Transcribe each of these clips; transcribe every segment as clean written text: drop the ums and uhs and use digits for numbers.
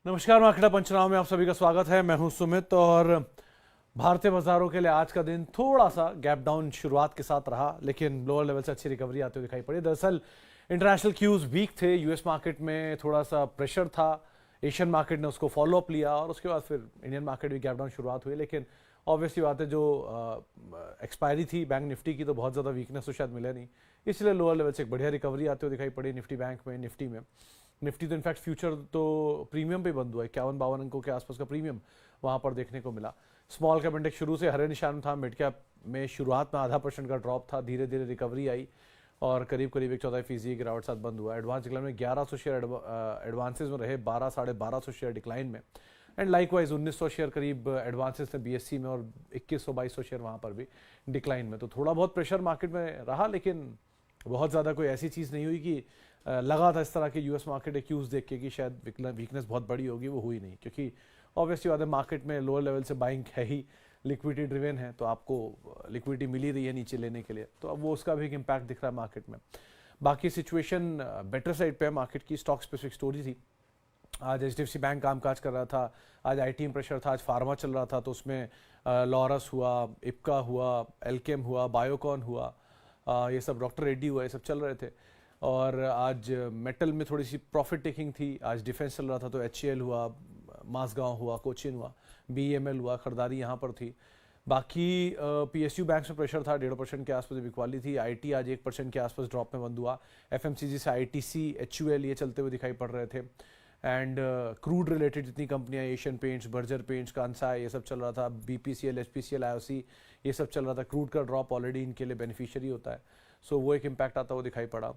नमस्कार, मार्केट पंचनामा में आप सभी का स्वागत है। मैं हूं सुमित और भारतीय बाजारों के लिए आज का दिन थोड़ा सा गैप डाउन शुरुआत के साथ रहा, लेकिन लोअर लेवल से अच्छी रिकवरी आती हुई दिखाई पड़ी। दरअसल इंटरनेशनल क्यूज वीक थे, यूएस मार्केट में थोड़ा सा प्रेशर था, एशियन मार्केट ने उसको फॉलो अप लिया और उसके बाद फिर इंडियन मार्केट भी गैप डाउन शुरुआत हुई। लेकिन ऑब्वियसली बात है, जो एक्सपायरी थी बैंक निफ्टी की, तो बहुत ज़्यादा वीकनेस तो शायद मिला नहीं, इसलिए लोअर लेवल से एक बढ़िया रिकवरी आते हुए दिखाई पड़ी निफ्टी बैंक में। निफ्टी तो इनफैक्ट फ्यूचर तो प्रीमियम पे बंद हुआ है, 51-52 अंकों के आसपास का प्रीमियम वहां पर देखने को मिला। स्मॉल कैप इंडेक्स शुरू से हरे निशान था, मिड कैप में शुरुआत में 0.5% का ड्रॉप था, धीरे धीरे रिकवरी आई और करीब करीब 1/4% गिरावट साथ बंद हुआ। एडवांस डिक्लाइन में 1100 शेयर एडवांसेज में रहे, 1200-1250 शेयर डिक्लाइन में। एंड लाइकवाइज 1900 शेयर करीब एडवांसेस थे बीएससी में और 2100-2200 शेयर वहां पर भी डिक्लाइन में। तो थोड़ा बहुत प्रेशर मार्केट में रहा, लेकिन बहुत ज़्यादा कोई ऐसी चीज़ नहीं हुई कि लगा था इस तरह के यूएस मार्केट एक्यूज देख के कि शायद वीकनेस बहुत बड़ी होगी, वो हुई नहीं। क्योंकि ऑब्वियसली बात है, मार्केट में लोअर लेवल से बाइंग है ही, लिक्विडिटी ड्रिवन है, तो आपको लिक्विडिटी मिल ही रही है नीचे लेने के लिए, तो अब वो उसका भी एक इम्पैक्ट दिख रहा है मार्केट में। बाकी सिचुएशन बेटर साइड पे है मार्केट की। स्टॉक स्पेसिफिक स्टोरी थी, आज एचडीएफसी बैंक कामकाज कर रहा था, आज आईटी में प्रेशर था, आज फार्मा चल रहा था, तो उसमें लॉरस हुआ, इप्का हुआ, एल्केम हुआ, बायोकॉन हुआ, ये सब, डॉक्टर रेड्डी हुआ, ये सब चल रहे थे। और आज मेटल में थोड़ी सी प्रॉफिट टेकिंग थी, आज डिफेंस चल रहा था, तो एचएएल हुआ, मासगांव हुआ, कोचिन हुआ, बीएमएल हुआ, खरीदारी यहाँ पर थी। बाकी पीएसयू बैंक में प्रेशर था, 1.5% के आसपास बिकवाली थी। आईटी आज 1% के आसपास ड्रॉप में बंद हुआ। एफएमसीजी से आईटीसी, एचयूएल ये चलते हुए दिखाई पड़ रहे थे। एंड क्रूड रिलेटेड जितनी कंपनियां, Asian paints, Berger paints, Kansai, ये सब चल रहा था। बीपीसीएल, एचपीसीएल, आईओसी, ये सब चल रहा था। क्रूड का ड्रॉप ऑलरेडी इनके लिए बेनिफिशियरी होता है, सो वो एक इम्पैक्ट आता हुआ दिखाई पड़ा।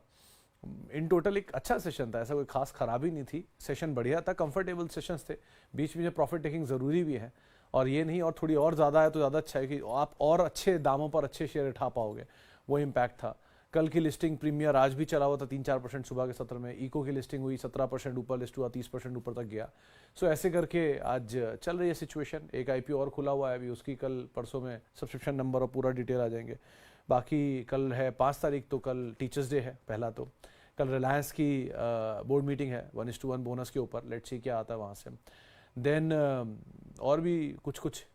इन टोटल एक अच्छा सेशन था, ऐसा कोई खास खराबी नहीं थी, सेशन बढ़िया था, कंफर्टेबल सेशंस थे। बीच में जो प्रॉफिट टेकिंग ज़रूरी भी है, और ये नहीं और थोड़ी और ज़्यादा है तो ज़्यादा अच्छा है कि आप और अच्छे दामों पर अच्छे शेयर उठा पाओगे, वो इम्पैक्ट था। कल की लिस्टिंग प्रीमियर आज भी चला हुआ था 3-4% सुबह के सत्र में। इको की लिस्टिंग हुई, 17% ऊपर लिस्ट हुआ, 30% ऊपर तक गया। सो ऐसे करके आज चल रही है सिचुएशन। एक आईपीओ और खुला हुआ है अभी, उसकी कल परसों में सब्सक्रिप्शन नंबर और पूरा डिटेल आ जाएंगे। बाकी कल है 5 तारीख, तो कल टीचर्स डे है पहला। तो कल रिलायंस की बोर्ड मीटिंग है 1:1 बोनस के ऊपर, लेट्स सी क्या आता है वहाँ से। देन और भी कुछ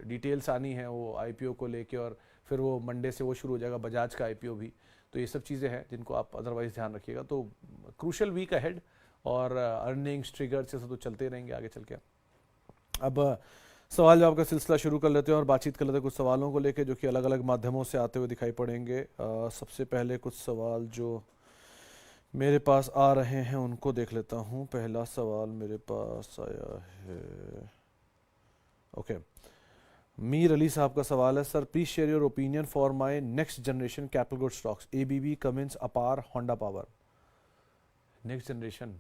डिटेल्स आनी है वो आईपीओ को लेके, और फिर वो मंडे से वो शुरू हो जाएगा बजाज का आईपीओ भी। तो ये सब चीज़ें हैं जिनको आप अदरवाइज ध्यान रखिएगा। तो क्रूशल वीक अहेड, और अर्निंग्स ट्रिगर्स ये सब तो चलते रहेंगे आगे चल के। अब सवाल जवाब का सिलसिला शुरू कर लेते हैं और बातचीत कर लेते हैं कुछ सवालों को लेके, जो कि अलग अलग माध्यमों से आते हुए दिखाई पड़ेंगे। सबसे पहले कुछ सवाल जो मेरे पास आ रहे हैं उनको देख लेता हूँ। पहला सवाल मेरे पास आया है, ओके, मीर अली साहब का सवाल है, sir please share your opinion for my next generation capital good stocks, ABB, Cummins, Apar, Honda power. Next generation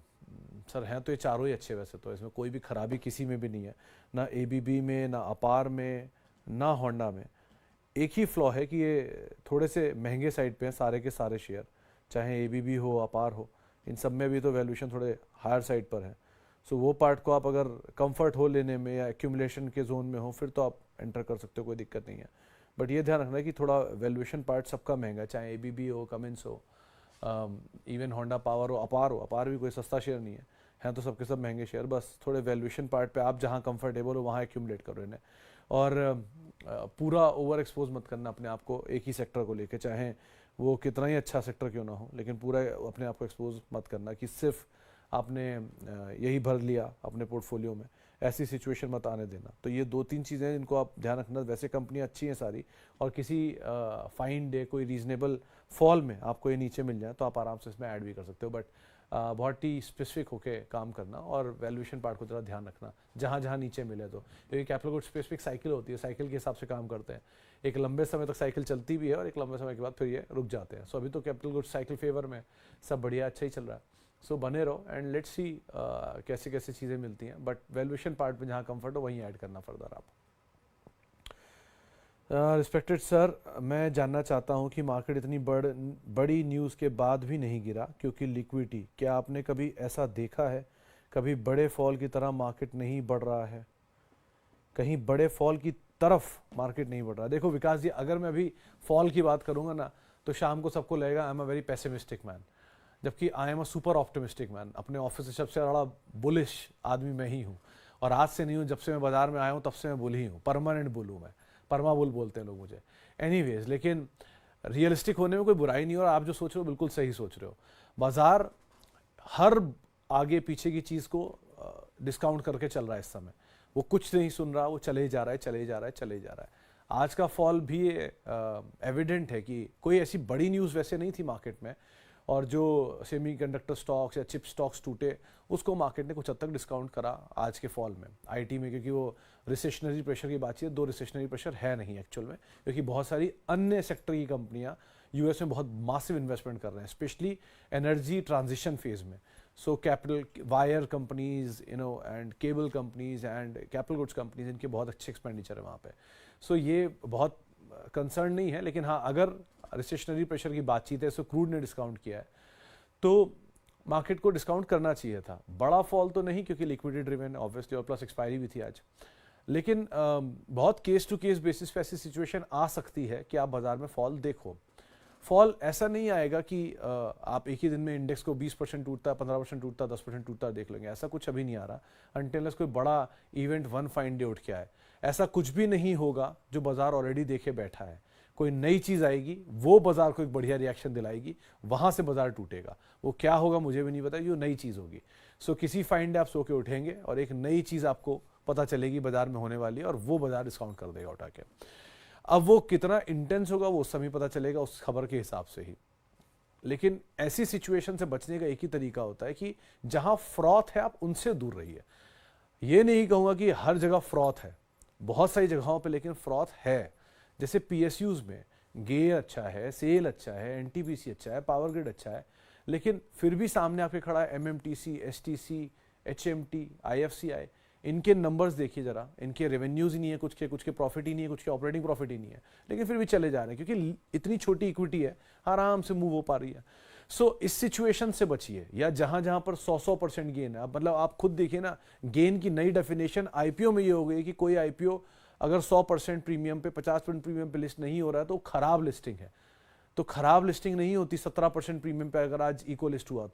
sir हैं तो ये चारों ही अच्छे, वैसे तो इसमें कोई भी खराबी किसी में भी नहीं है, ना एबीबी में, ना अपार में, ना होंडा में। एक ही फ्लॉ है कि ये थोड़े से महंगे साइड पे हैं सारे के सारे शेयर, चाहे एबीबी हो, अपार हो, इन सब में भी तो वैल्यूएशन थोड़े हायर साइड पर है। सो वो पार्ट को आप अगर कंफर्ट हो लेने में या एक्यूमुलेशन के जोन में हो, फिर तो आप एंटर कर सकते हो, कोई दिक्कत नहीं है। बट ये ध्यान रखना है कि थोड़ा वैल्यूएशन पार्ट सबका महंगा है, चाहे एबीबी हो, कमिंस हो, इवन होंडा पावर हो, अपार भी कोई सस्ता शेयर नहीं है तो सबके सब महंगे शेयर। बस थोड़े वैल्यूएशन पार्ट पे आप जहाँ कंफर्टेबल हो वहाँ एक्यूमुलेट करो इन्हें, और पूरा ओवर एक्सपोज मत करना अपने आप को एक ही सेक्टर को लेके, चाहे वो कितना ही अच्छा सेक्टर क्यों ना हो, लेकिन पूरा अपने आप को एक्सपोज मत करना कि सिर्फ आपने यही भर लिया अपने पोर्टफोलियो में, ऐसी सिचुएशन मत आने देना। तो ये 2-3 चीज़ें जिनको आप ध्यान रखना। वैसे कंपनियां अच्छी हैं सारी, और किसी फाइन डे कोई रीजनेबल फॉल में आपको ये नीचे मिल जाए तो आप आराम से इसमें ऐड भी कर सकते हो। बट बहुत ही स्पेसिफिक होके काम करना और वैल्यूएशन पार्ट को जरा ध्यान रखना जहाँ जहाँ नीचे मिले तो, क्योंकि कैपिटल गुड स्पेसिफिक साइकिल होती है, साइकिल के हिसाब से काम करते हैं। एक लंबे समय तक साइकिल चलती भी है और एक लंबे समय के बाद फिर ये रुक जाते हैं। सो अभी तो कैपिटल गुड साइकिल फेवर में सब बढ़िया अच्छा ही चल रहा है। सो बने रहो एंड लेट्स सी कैसे कैसे चीज़ें मिलती हैं, बट वैल्यूएशन पार्ट में जहाँ कंफर्ट हो वहीं ऐड करना फर्दर आप। रिस्पेक्टेड सर, मैं जानना चाहता हूं कि मार्केट इतनी बड़ी न्यूज़ के बाद भी नहीं गिरा क्योंकि लिक्विडिटी, क्या आपने कभी ऐसा देखा है? कभी बड़े फॉल की तरह मार्केट नहीं बढ़ रहा है, कहीं बड़े फॉल की तरफ मार्केट नहीं बढ़ रहा। देखो विकास जी, अगर मैं अभी फॉल की बात करूंगा ना तो शाम को सबको लगेगा I am a very pessimistic man, जबकि I am a super optimistic man. अपने ऑफिस से सबसे बड़ा बुलिश आदमी मैं ही हूँ, और आज से नहीं हूँ, जब से मैं बाजार में आया हूँ तब से मैं बुल ही हूँ, परमानेंट बुल हूँ मैं, परमा बुल बोलते हैं लोग मुझे। एनीवेज, लेकिन रियलिस्टिक होने में कोई बुराई नहीं, और आप जो सोच रहे हो बिल्कुल सही सोच रहे हो। बाजार हर आगे पीछे की चीज़ को डिस्काउंट करके चल रहा है इस समय, वो कुछ नहीं सुन रहा, वो चले ही जा रहा है, चले ही जा रहा है, चले ही जा रहा है। आज का फॉल भी एविडेंट है कि कोई ऐसी बड़ी न्यूज़ वैसे नहीं थी मार्केट में, और जो सेमीकंडक्टर स्टॉक्स या चिप स्टॉक्स टूटे उसको मार्केट ने कुछ हद तक डिस्काउंट करा आज के फॉल में आईटी में, क्योंकि वो रिसेशनरी प्रेशर की बात है। दो रिसेशनरी प्रेशर है नहीं एक्चुअल में, क्योंकि बहुत सारी अन्य सेक्टर की कंपनियां यूएस में बहुत मासिव इन्वेस्टमेंट कर रहे हैं, स्पेशली एनर्जी ट्रांजिशन फेज में। So capital wire companies and cable companies and capital goods companies, इनके बहुत अच्छे एक्सपेंडिचर है वहाँ पे। सो ये बहुत कंसर्न नहीं है, लेकिन हाँ, अगर रिसेशनरी प्रेशर की बातचीत है, सो क्रूड ने डिस्काउंट किया है, तो मार्केट को डिस्काउंट करना चाहिए था। बड़ा फॉल तो नहीं, क्योंकि लिक्विडिटी ड्रिवन ऑब्वियसली, और प्लस एक्सपायरी भी थी आज, लेकिन बहुत केस टू केस बेसिस पे ऐसी सिचुएशन आ सकती है कि आप बाजार में फॉल देखो। फॉल ऐसा नहीं आएगा कि आप एक ही दिन में इंडेक्स को 20% टूटता, 15% टूटता, 10% टूटता देख लेंगे, ऐसा कुछ अभी नहीं आ रहा अनटिल कोई बड़ा इवेंट वन फाइन डे उठ के आए। ऐसा कुछ भी नहीं होगा जो बाजार ऑलरेडी देखे बैठा है। कोई नई चीज़ आएगी, वो बाजार को एक बढ़िया रिएक्शन दिलाएगी, वहाँ से बाजार टूटेगा। वो क्या होगा मुझे भी नहीं पता, जो नई चीज़ होगी। सो किसी फाइन डे आप सो के उठेंगे और एक नई चीज़ आपको पता चलेगी बाजार में होने वाली है, और वो बाजार डिस्काउंट कर देगा उठा के। अब वो कितना इंटेंस होगा वो उस समय पता चलेगा, उस खबर के हिसाब से ही। लेकिन ऐसी सिचुएशन से बचने का एक ही तरीका होता है कि जहां फ्रॉथ है आप उनसे दूर रहिए। ये नहीं कहूँगा कि हर जगह फ्रॉथ है, बहुत सारी जगहों पे लेकिन फ्रॉथ है। जैसे पीएसयूज में गे अच्छा है, सेल अच्छा है, एनटीपीसी अच्छा है, पावर ग्रिड अच्छा है, लेकिन फिर भी सामने आपके खड़ा है एमएमटीसी, एसटीसी, एचएमटी, आईएफसीआई। इनके नंबर्स देखिए जरा, इनके रेवेन्यूज ही नहीं है, कुछ के प्रॉफिट ही नहीं है, कुछ के ऑपरेटिंग प्रॉफिट ही नहीं है, लेकिन फिर भी चले जा रहे हैं क्योंकि इतनी छोटी इक्विटी है, आराम से मूव हो पा रही है। सो इस सिचुएशन से बचिए, या जहां जहां पर 100% गेन है। मतलब आप खुद देखिए ना, गेन की नई डेफिनेशन आईपीओ में ये हो गई कि कोई आईपीओ अगर 100% प्रीमियम पे, 50% प्रीमियम पे लिस्ट नहीं हो रहा है तो खराब लिस्टिंग है। तो खराब लिस्टिंग नहीं होती 17% प्रीमियम पे अगर आज इको लिस्ट हुआ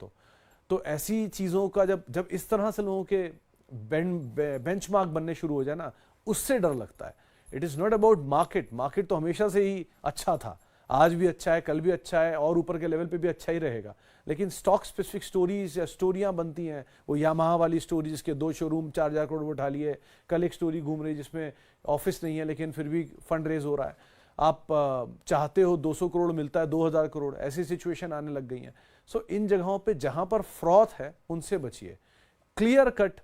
तो ऐसी चीज़ों का जब इस तरह से लोगों के बेंचमार्क बनने शुरू हो जाए ना, उससे डर लगता है। It is not about market तो हमेशा से ही अच्छा था, आज भी अच्छा है, कल भी अच्छा है, और ऊपर के लेवल पे भी अच्छा ही रहेगा। लेकिन स्टॉक स्पेसिफिक स्टोरीज या स्टोरियां बनती हैं, वो यामाहा वाली स्टोरी जिसके 2 शोरूम 4,000 करोड़ उठा लिए, कल एक स्टोरी घूम रही जिसमें ऑफिस नहीं है लेकिन फिर भी फंड रेज हो रहा है, आप चाहते हो 200 करोड़ मिलता है 2,000 करोड़, ऐसी सिचुएशन आने लग गई हैं। सो इन जगहों पे जहां पर फ्रॉथ है उनसे बचिए। क्लियर कट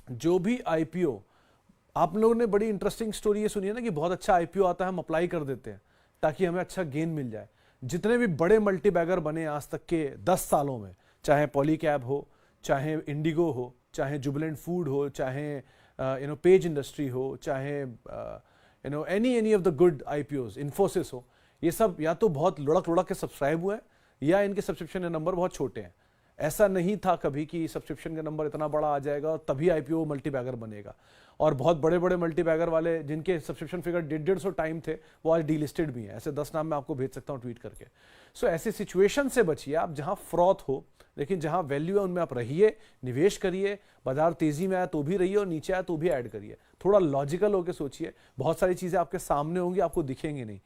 जो भी आईपीओ, आप लोगों ने बड़ी इंटरेस्टिंग स्टोरी ये सुनी है ना कि बहुत अच्छा आईपीओ आता है, हम अप्लाई कर देते हैं ताकि हमें अच्छा गेन मिल जाए। जितने भी बड़े मल्टीबैगर बने आज तक के 10 सालों में, चाहे पॉलीकैब हो, चाहे इंडिगो हो, चाहे जुबिलेंट फूड हो, चाहे पेज इंडस्ट्री हो, चाहे any of the good IPOs, Infosys हो, ये सब या तो बहुत लुढ़क के सब्सक्राइब हुए हैं या इनके सब्सक्रिप्शन के नंबर बहुत छोटे हैं। ऐसा नहीं था कभी कि सब्सक्रिप्शन का नंबर इतना बड़ा आ जाएगा और तभी आईपीओ मल्टीबैगर बनेगा। और बहुत बड़े बड़े मल्टीबैगर वाले जिनके सब्सक्रिप्शन फिगर 150 टाइम थे, वो आज डीलिस्टेड भी हैं। ऐसे 10 नाम मैं आपको भेज सकता हूँ ट्वीट करके। सो ऐसी सिचुएशन से बचिए आप जहां फ्रॉथ हो, लेकिन जहां वैल्यू है उनमें आप रहिए, निवेश करिए। बाजार तेजी में आया तो भी रहिए और नीचे आया तो भी ऐड करिए। थोड़ा लॉजिकल होकर सोचिए, बहुत सारी चीजें आपके सामने होंगी, आपको दिखेंगी नहीं,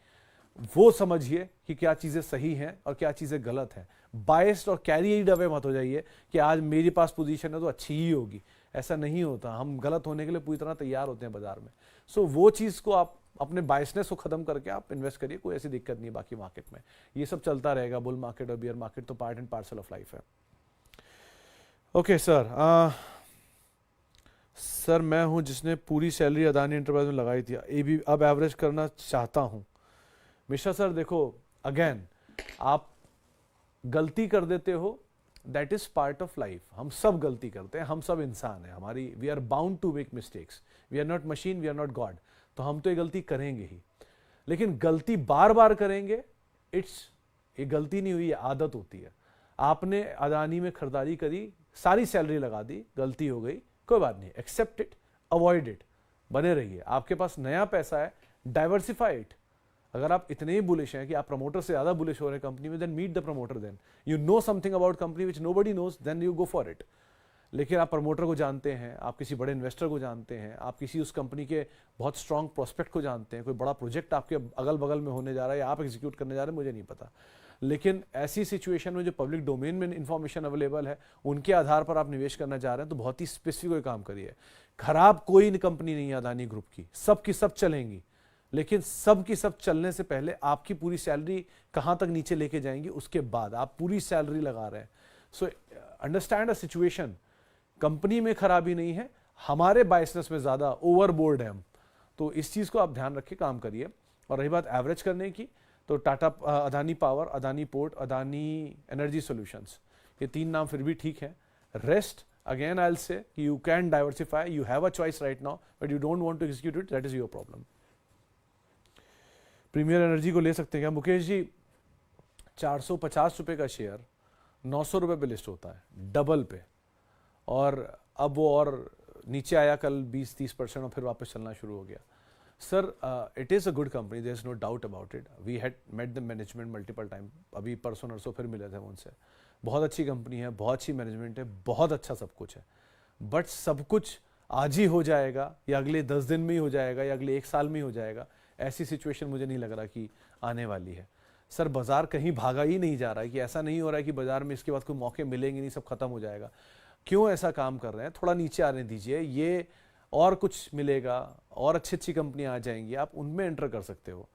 वो समझिए कि क्या चीजें सही हैं और क्या चीजें गलत हैं। बायस्ड और कैरीड अवे मत हो जाइए कि आज मेरे पास पोजीशन है तो अच्छी ही होगी, ऐसा नहीं होता। हम गलत होने के लिए पूरी तरह तैयार होते हैं बाजार में। सो वो चीज को आप अपने बायसनेस को खत्म करके आप इन्वेस्ट करिए, कोई ऐसी दिक्कत नहीं है। बाकी मार्केट में ये सब चलता रहेगा, बुल मार्केट और बियर मार्केट तो part and parcel of life है। ओके सर, सर मैं हूं जिसने पूरी सैलरी अदानी एंटरप्राइज में लगाई थी, अब एवरेज करना चाहता हूं। मिश्रा सर देखो, अगेन आप गलती कर देते हो, that is part of life. हम सब गलती करते हैं, हम सब इंसान हैं, हमारी we are bound to make mistakes, we are not machine, we are not God. तो हम तो ये गलती करेंगे ही, लेकिन गलती बार बार करेंगे, ये गलती नहीं हुई, ये आदत होती है। आपने अदानी में खरीदारी करी, सारी सैलरी लगा दी, गलती हो गई, कोई बात नहीं, एक्सेप्ट इट, अवॉइड इट, बने रहिए। आपके पास नया पैसा है, डाइवर्सिफाई इट। अगर आप इतने ही बुलिश हैं कि आप प्रमोटर से ज़्यादा बुलिश हो रहे हैं कंपनी में, then meet the promoter, then you know something about company which nobody knows, then you go for it. लेकिन आप प्रमोटर को जानते हैं, आप किसी बड़े इन्वेस्टर को जानते हैं, आप किसी उस कंपनी के बहुत स्ट्रांग प्रोस्पेक्ट को जानते हैं, कोई बड़ा प्रोजेक्ट आपके अगल बगल में होने जा रहा है या आप एग्जीक्यूट करने जा रहे हैं, मुझे नहीं पता। लेकिन ऐसी सिचुएशन में जो पब्लिक डोमेन में इंफॉर्मेशन अवेलेबल है उनके आधार पर आप निवेश करना चाह रहे हैं तो बहुत ही स्पेसिफिक कोई काम करिए। खराब कोई कंपनी नहीं है अदानी ग्रुप की, सब की सब चलेंगी, लेकिन सब की सब चलने से पहले आपकी पूरी सैलरी कहां तक नीचे लेके जाएंगी उसके बाद आप पूरी सैलरी लगा रहे हैं। So understand a situation, company में खराबी नहीं है, हमारे बायसनेस में ज्यादा ओवरबोर्ड है हम, तो इस चीज को आप ध्यान रख के काम करिए। और रही बात एवरेज करने की, तो Tata, Adani power, Adani port, Adani energy solutions, ये 3 नाम फिर भी ठीक है। Rest again I will say you can diversify, you have a choice right now but you don't want to execute it, that is your problem. Premier energy को ले सकते हैं क्या मुकेश जी? 450 रुपए का शेयर 900 रुपए पे लिस्ट होता है, डबल पे, और अब वो और नीचे आया कल 20-30% और फिर वापस चलना शुरू हो गया। Sir, it is a good company, there is no doubt about it, we had met the management multiple time, अभी परसों नरसों फिर मिले थे उनसे। बहुत अच्छी कंपनी है, बहुत अच्छी मैनेजमेंट है, बहुत अच्छा सब कुछ है, बट सब कुछ आज ही हो जाएगा या अगले 10 दिन में ही हो जाएगा या अगले 1 साल में ही हो जाएगा, ऐसी सिचुएशन मुझे नहीं लग रहा कि आने वाली है। सर, बाजार कहीं भागा ही नहीं जा रहा है, कि ऐसा नहीं हो रहा है कि बाजार में इसके बाद कोई मौके मिलेंगे नहीं, सब खत्म हो जाएगा। क्यों ऐसा काम कर रहे हैं? थोड़ा नीचे आने दीजिए, ये और कुछ मिलेगा और अच्छी अच्छी कंपनियां आ जाएंगी, आप उनमें एंटर कर सकते हो।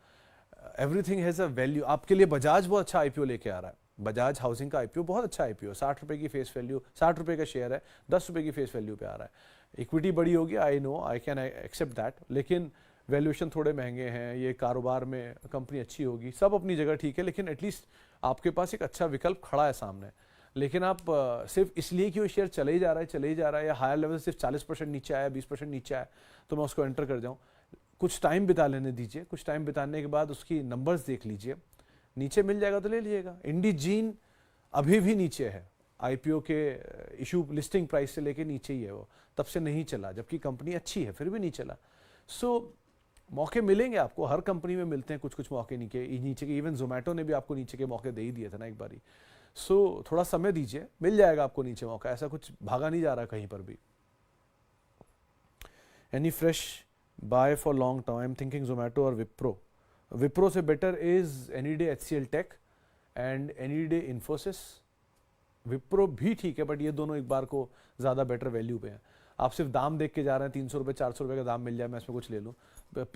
Everything has a value. आपके लिए बजाज बहुत अच्छा आईपीओ लेके आ रहा है, बजाज हाउसिंग का आईपीओ बहुत अच्छा आईपीओ, 60 रुपए की फेस वैल्यू, 60 रुपए का शेयर है, 10 रुपए की फेस वैल्यू पे आ रहा है। इक्विटी बड़ी होगी, I know, I can accept that, लेकिन वैल्यूएशन थोड़े महंगे हैं, ये कारोबार में कंपनी अच्छी होगी, सब अपनी जगह ठीक है, लेकिन एटलीस्ट आपके पास एक अच्छा विकल्प खड़ा है सामने। लेकिन आप सिर्फ इसलिए कि वो शेयर चले ही जा रहा है या हायर लेवल सिर्फ 40% नीचे आया, 20% नीचे आया तो मैं उसको एंटर कर जाऊँ, कुछ टाइम बिता लेने दीजिए। कुछ टाइम बिताने के बाद उसकी नंबर्स देख लीजिए, नीचे मिल जाएगा तो ले लीजिएगा। इंडीजीन अभी भी नीचे है, आईपीओ के इशू लिस्टिंग प्राइस से लेके नीचे ही है, वो तब से नहीं चला, जबकि कंपनी अच्छी है फिर भी नहीं चला। सो मौके मिलेंगे आपको, हर कंपनी में मिलते हैं कुछ कुछ मौके नीचे के, इवन जोमेटो ने भी आपको नीचे के मौके दे ही दिए थे ना एक बारी। सो थोड़ा समय दीजिए, मिल जाएगा आपको नीचे मौका, ऐसा कुछ भागा नहीं जा रहा कहीं पर भी। Any fresh buy for long term? I am thinking Zomato और विप्रो। विप्रो से better is any day HCL tech and any day Infosys. Wipro भी ठीक है, बट ये दोनों एक बार को ज़्यादा बेटर वैल्यू पे हैं। आप सिर्फ दाम देख के जा रहे हैं, 300 रुपये 400 रुपये का दाम मिल जाए मैं इसमें कुछ ले लूँ,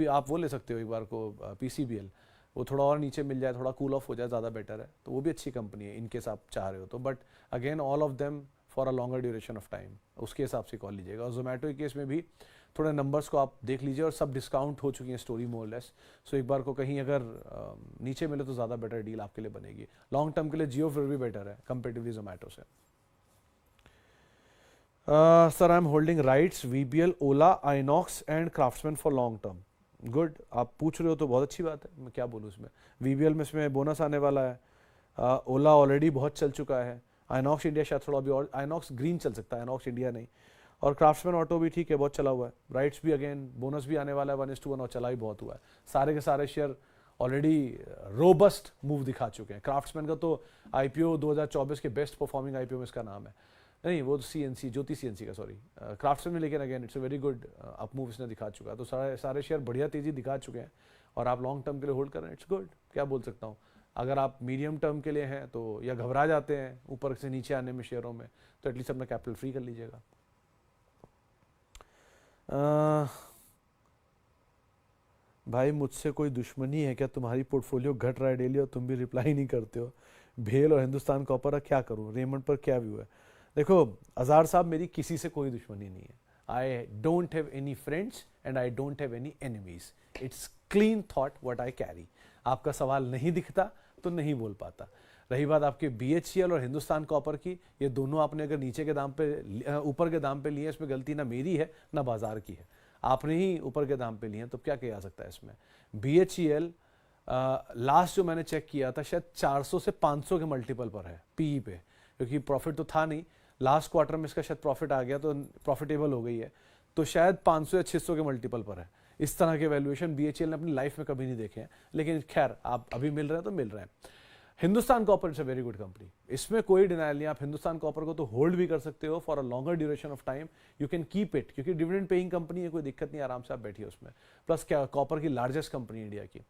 आप वो ले सकते हो एक बार को PCBL, वो थोड़ा और नीचे मिल जाए, थोड़ा कूल ऑफ हो जाए, ज़्यादा बेटर है, तो वो भी अच्छी कंपनी है इनकेस आप चाह रहे हो तो। But again all of them for a longer duration of time, उसके हिसाब से कॉल लीजिएगा। और जोमेटो के केस में भी थोड़े नंबर्स को आप देख लीजिए, और सब डिस्काउंट हो चुकी हैं स्टोरी मोर लेस, सो एक बार को कहीं अगर नीचे मिले तो ज़्यादा बेटर डील आपके लिए बनेगी। लॉन्ग टर्म के लिए जियो फिर भी बेटर है कंपेरेटिवली जोमेटो से। Sir, I am holding rights VBL, Ola, INOX and craftsman for long term. Good, आप पूछ रहे हो तो बहुत अच्छी बात है, मैं क्या बोलूँ इसमें। VBL में इसमें बोनस आने वाला है, ओला ऑलरेडी बहुत चल चुका है, आइनॉक्स इंडिया शायद थोड़ा भी, और आइनॉक्स ग्रीन चल सकता है, आइनॉक्स इंडिया नहीं, और क्राफ्ट्समैन ऑटो भी ठीक है, बहुत चला हुआ है। राइट्स भी अगेन बोनस भी आने वाला है 1:1 और चला भी बहुत हुआ है। सारे के सारे शेयर ऑलरेडी रोबस्ट मूव दिखा चुके हैं। क्राफ्ट्समैन का तो IPO 2024 के बेस्ट परफॉर्मिंग IPO में इसका नाम है, नहीं वो CNC, ज्योति CNC का, सॉरी, क्राफ्ट्समैन में, लेकिन again it's a very good up move इसने दिखा चुका है। तो सारे शेयर बढ़िया तेजी दिखा चुके हैं और आप लॉन्ग टर्म के लिए होल्ड कर रहे हैं, इट्स गुड, क्या बोल सकता हूँ। अगर आप मीडियम टर्म के लिए हैं तो, या घबरा जाते हैं ऊपर से नीचे आने में शेयरों में, तो एटलीस्ट अपना कैपिटल फ्री कर लीजिएगा। भाई, मुझसे कोई दुश्मनी है क्या? तुम्हारी पोर्टफोलियो घट रहा है डेली और तुम भी रिप्लाई नहीं करते हो। भेल और हिंदुस्तान कॉपर का क्या करूं? रेमंड पर क्या व्यू है? देखो अज़ार साहब, मेरी किसी से कोई दुश्मनी नहीं है। I don't have any friends and I don't have any enemies. It's clean thought what I carry. आपका सवाल नहीं दिखता तो नहीं बोल पाता। रही बात आपके BHCL और हिंदुस्तान कॉपर की, ये दोनों आपने अगर नीचे के दाम पे, ऊपर के दाम पे लिए, इसमें गलती ना मेरी है ना बाजार की है, आपने ही ऊपर के दाम पे लिए हैं, तो क्या किया जा सकता है इसमें। BHCL लास्ट जो मैंने चेक किया था शायद 400 से 500 के मल्टीपल पर है PE पे, क्योंकि प्रॉफिट तो था नहीं, लास्ट क्वार्टर में इसका शायद प्रॉफिट आ गया तो प्रॉफिटेबल हो गई है, तो शायद 500 या 600 के मल्टीपल पर है। इस तरह के वैल्यूएशन BHEL ने अपनी लाइफ में कभी नहीं देखे हैं, लेकिन खैर आप अभी मिल रहे हैं तो मिल रहे हैं। Hindustan copper it's a very good company, इसमें कोई डिनाइल नहीं। आप हिंदुस्तान कॉपर को तो होल्ड भी कर सकते हो for a longer duration of time, you can keep it, क्योंकि डिविडेंड पेइंग कंपनी है, कोई दिक्कत नहीं, आराम से आप बैठिए उसमें। प्लस क्या, कॉपर की लार्जेस्ट कंपनी इंडिया की।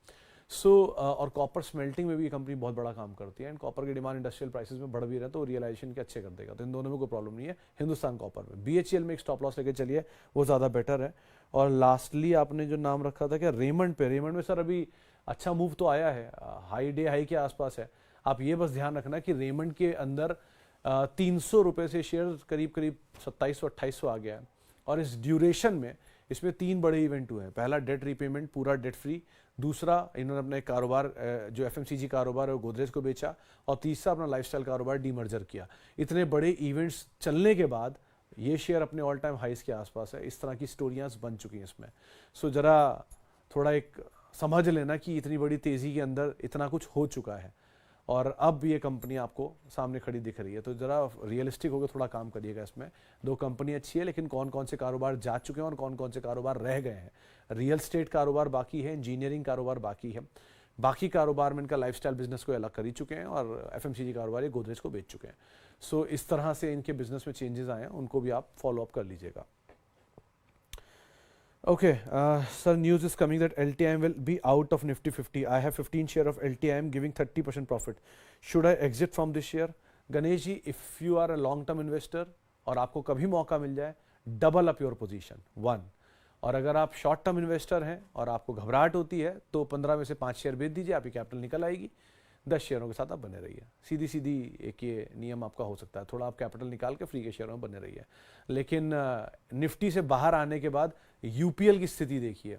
और कॉपर स्मेल्टिंग में भी ये कंपनी बहुत बड़ा काम करती है, एंड कॉपर की डिमांड इंडस्ट्रियल प्राइसेस में बढ़ भी रहा है, तो रियलाइजेशन के अच्छे कर देगा, तो इन दोनों में कोई प्रॉब्लम नहीं है हिंदुस्तान कॉपर में। BHEL में एक स्टॉप लॉस लेके चलिए, वो ज़्यादा बेटर है। और लास्टली आपने जो नाम रखा था क्या, रेमंड पे, रेमंड में सर अभी अच्छा मूव तो आया है, हाई डे हाई के आसपास है। आप ये बस ध्यान रखना कि रेमंड के अंदर 300 रुपये से शेयर करीब करीब 2700-2800 आ गया है, और इस ड्यूरेशन में इसमें 3 बड़े इवेंट हुए हैं। पहला डेट रीपेमेंट, पूरा डेट फ्री। दूसरा, इन्होंने अपने कारोबार जो FMCG कारोबार है वो गोदरेज को बेचा। और तीसरा, अपना लाइफस्टाइल कारोबार डीमर्जर किया। इतने बड़े इवेंट्स चलने के बाद ये शेयर अपने ऑल टाइम हाइस के आसपास है। इस तरह की स्टोरियाँ बन चुकी हैं इसमें। सो ज़रा थोड़ा एक समझ लेना कि इतनी बड़ी तेज़ी के अंदर इतना कुछ हो चुका है, और अब ये कंपनी आपको सामने खड़ी दिख रही है, तो ज़रा रियलिस्टिक होकर थोड़ा काम करिएगा इसमें। 2 कंपनी अच्छी है, लेकिन कौन कौन से कारोबार जा चुके हैं और कौन कौन से कारोबार रह गए हैं। रियल स्टेट कारोबार बाकी है, इंजीनियरिंग कारोबार बाकी है। बाकी कारोबार में इनका लाइफस्टाइल बिजनेस को अलग कर ही चुके हैं, और FMCG कारोबार ये गोदरेज को बेच चुके हैं। सो इस तरह से इनके बिजनेस में चेंजेस आए हैं, उनको भी आप फॉलो अप कर लीजिएगा। Okay, sir, news is coming that LTIM will be out of Nifty 50. I have 15 share of LTIM giving 30% profit. Should I exit from this share? Ganesh ji, if you are a long term investor और आपको कभी मौका मिल जाए, double up your position 1। और अगर आप short term investor हैं और आपको घबराहट होती है, तो 15 में से 5 शेयर बेच दीजिए, आपकी कैपिटल निकल आएगी। 10 शेयरों के साथ आप बने रहिए। सीधी सीधी एक ये नियम आपका हो सकता है, थोड़ा आप कैपिटल निकाल के फ्री के शेयरों में बने रहिए। लेकिन निफ्टी से बाहर आने के बाद UPL की स्थिति देखिए,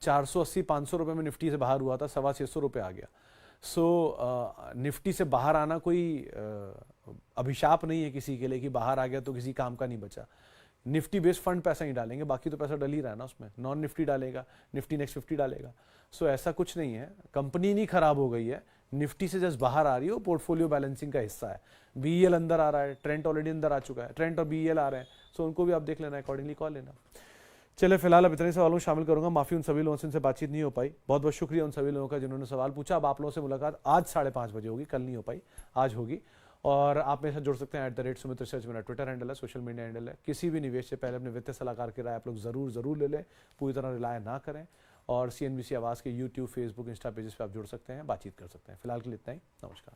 480-500 रुपये में निफ्टी से बाहर हुआ था, 650 रुपये आ गया। सो निफ्टी से बाहर आना कोई अभिशाप नहीं है किसी के लिए कि बाहर आ गया तो किसी काम का नहीं बचा। निफ्टी बेस्ड फंड पैसा नहीं डालेंगे, बाकी तो पैसा डल ही रहा है ना उसमें। नॉन निफ्टी डालेगा, निफ्टी नेक्स्ट 50 डालेगा। सो ऐसा कुछ नहीं है, कंपनी नहीं खराब हो गई है, निफ्टी से जस्ट बाहर आ रही हो, पोर्टफोलियो बैलेंसिंग का हिस्सा है। BEL अंदर आ रहा है, ट्रेंट ऑलरेडी अंदर आ चुका है, ट्रेंट और BEL आ रहे हैं, सो उनको भी आप देख लेना, अकॉर्डिंगली कॉल लेना। चले फिलहाल अब इतने सवालों शामिल करूंगा, माफी उन सभी लोगों से उनसे बातचीत नहीं हो पाई। बहुत बहुत शुक्रिया उन सभी लोगों का जिन्होंने सवाल पूछा। अब आप लोगों से मुलाकात आज 5:30 बजे होगी, कल नहीं हो पाई, आज होगी। और आप मेरे साथ जुड़ सकते हैं @सुमित रिसर्च, मेरा ट्विटर हैंडल है, सोशल मीडिया हैंडल है। किसी भी निवेश से पहले अपने वित्तीय सलाहकार की राय आप लोग जरूर ले लें, पूरी तरह रिलाय ना करें। और CNBC आवाज़ के YouTube, Facebook, इंस्टा पेजेस पे आप जुड़ सकते हैं, बातचीत कर सकते हैं। फिलहाल के लिए इतना ही, नमस्कार।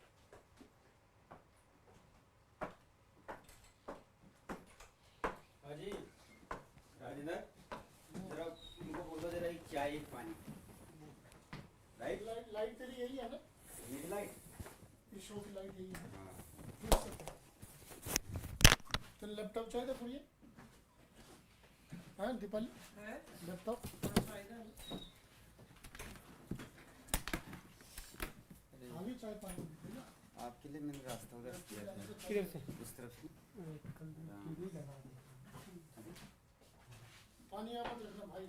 चाय पानी लाइट लाइट तेरी यही है ना, ये लाइट, ये शो की लाइट यही है। तो लैपटॉप चाहिए था पूरी, हाँ दीपाली लैपटॉप आगे चाय पानी आपके लिए मैंने रास्ता उधर किया था, किधर से, उस तरफ से। पानी आप रखना भाई,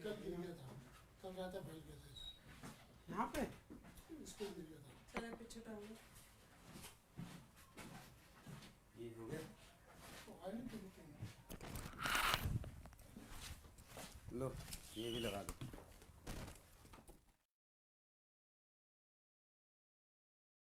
कल गिर गया था, कल रात भाई गिर गया था यहाँ पे, इसको गिर गया था। चलो पीछे टांगो, ये हो गया, लो ये भी लगा दो।